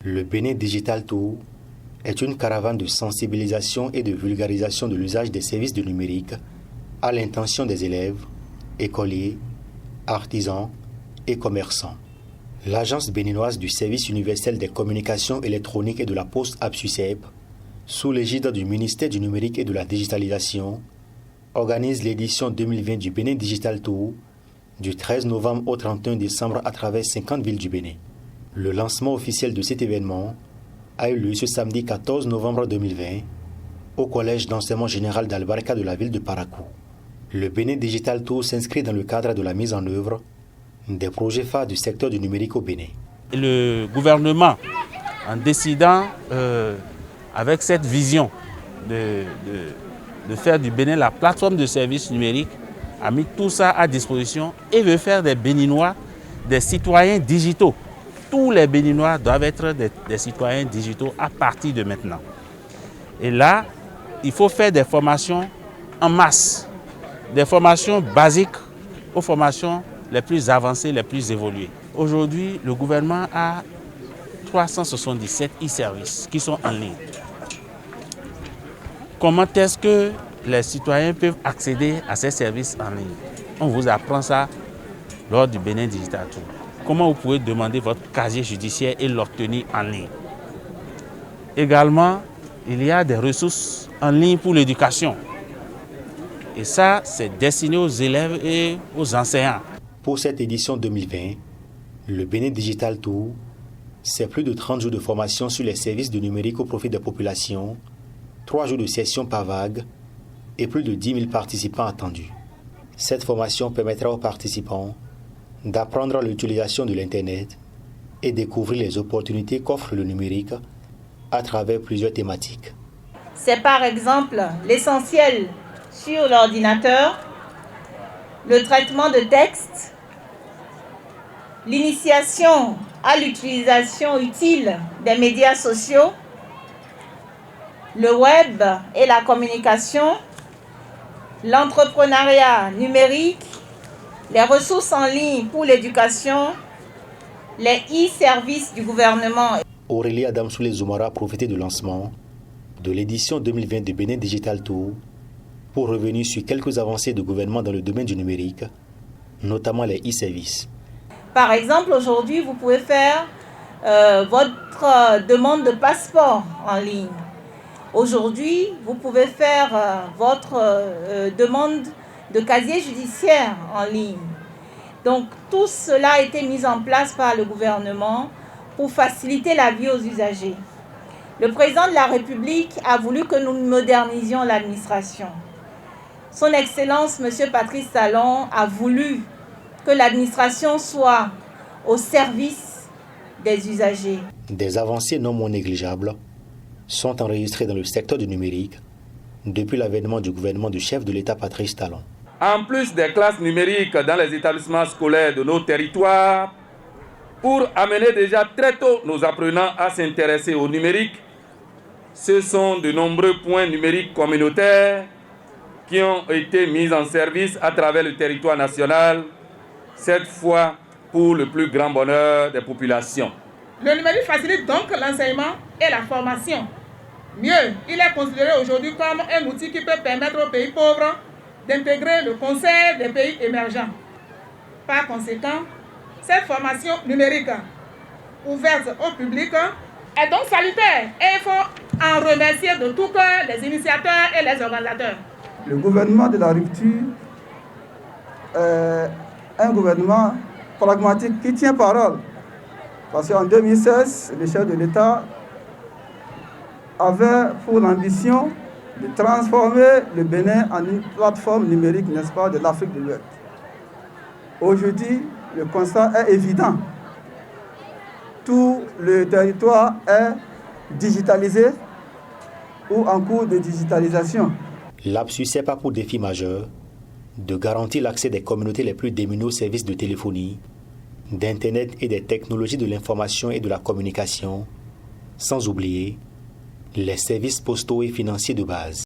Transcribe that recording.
Le Bénin Digital Tour est une caravane de sensibilisation et de vulgarisation de l'usage des services du numérique à l'intention des élèves, écoliers, artisans et commerçants. L'Agence béninoise du service universel des communications électroniques et de la poste APSUCEP, sous l'égide du ministère du numérique et de la digitalisation, organise l'édition 2020 du Bénin Digital Tour du 13 novembre au 31 décembre à travers 50 villes du Bénin. Le lancement officiel de cet événement a eu lieu ce samedi 14 novembre 2020 au Collège d'enseignement général d'Albarca de la ville de Parakou. Le Bénin Digital Tour s'inscrit dans le cadre de la mise en œuvre des projets phares du secteur du numérique au Bénin. Le gouvernement, en décidant avec cette vision de faire du Bénin la plateforme de services numériques, a mis tout ça à disposition et veut faire des Béninois des citoyens digitaux. Tous les Béninois doivent être des citoyens digitaux à partir de maintenant. Et là, il faut faire des formations en masse, des formations basiques aux formations les plus avancées, les plus évoluées. Aujourd'hui, le gouvernement a 377 e-services qui sont en ligne. Comment est-ce que les citoyens peuvent accéder à ces services en ligne? On vous apprend ça lors du Bénin Digital Tour. Comment vous pouvez demander votre casier judiciaire et l'obtenir en ligne. Également, il y a des ressources en ligne pour l'éducation. Et ça, c'est destiné aux élèves et aux enseignants. Pour cette édition 2020, le Bénin Digital Tour, c'est plus de 30 jours de formation sur les services du numérique au profit des populations, 3 jours de sessions par vague et plus de 10 000 participants attendus. Cette formation permettra aux participants d'apprendre l'utilisation de l'Internet et découvrir les opportunités qu'offre le numérique à travers plusieurs thématiques. C'est par exemple l'essentiel sur l'ordinateur, le traitement de texte, l'initiation à l'utilisation utile des médias sociaux, le web et la communication, l'entrepreneuriat numérique, les ressources en ligne pour l'éducation, les e-services du gouvernement. Aurélie Adamsoulé Zoumara a profité du lancement de l'édition 2020 du Bénin Digital Tour pour revenir sur quelques avancées du gouvernement dans le domaine du numérique, notamment les e-services. Par exemple, aujourd'hui, vous pouvez faire votre demande de passeport en ligne. Aujourd'hui, vous pouvez faire votre demande de casier judiciaire en ligne. Donc, tout cela a été mis en place par le gouvernement pour faciliter la vie aux usagers. Le président de la République a voulu que nous modernisions l'administration. Son Excellence, M. Patrice Talon, a voulu que l'administration soit au service des usagers. Des avancées non moins négligeables sont enregistrées dans le secteur du numérique depuis l'avènement du gouvernement du chef de l'État Patrice Talon. En plus des classes numériques dans les établissements scolaires de nos territoires, pour amener déjà très tôt nos apprenants à s'intéresser au numérique, ce sont de nombreux points numériques communautaires qui ont été mis en service à travers le territoire national, cette fois pour le plus grand bonheur des populations. Le numérique facilite donc l'enseignement et la formation. Mieux, il est considéré aujourd'hui comme un outil qui peut permettre aux pays pauvres d'intégrer le concert des pays émergents. Par conséquent, cette formation numérique ouverte au public est donc salutaire et il faut en remercier de tout cœur les initiateurs et les organisateurs. Le gouvernement de la rupture est un gouvernement pragmatique qui tient parole. Parce qu'en 2016, le chef de l'État avait pour ambition de transformer le Bénin en une plateforme numérique, n'est-ce pas, de l'Afrique de l'Ouest. Aujourd'hui, le constat est évident. Tout le territoire est digitalisé ou en cours de digitalisation. L'APSUCEP a pour défi majeur de garantir l'accès des communautés les plus démunies aux services de téléphonie, d'Internet et des technologies de l'information et de la communication, sans oublier les services postaux et financiers de base.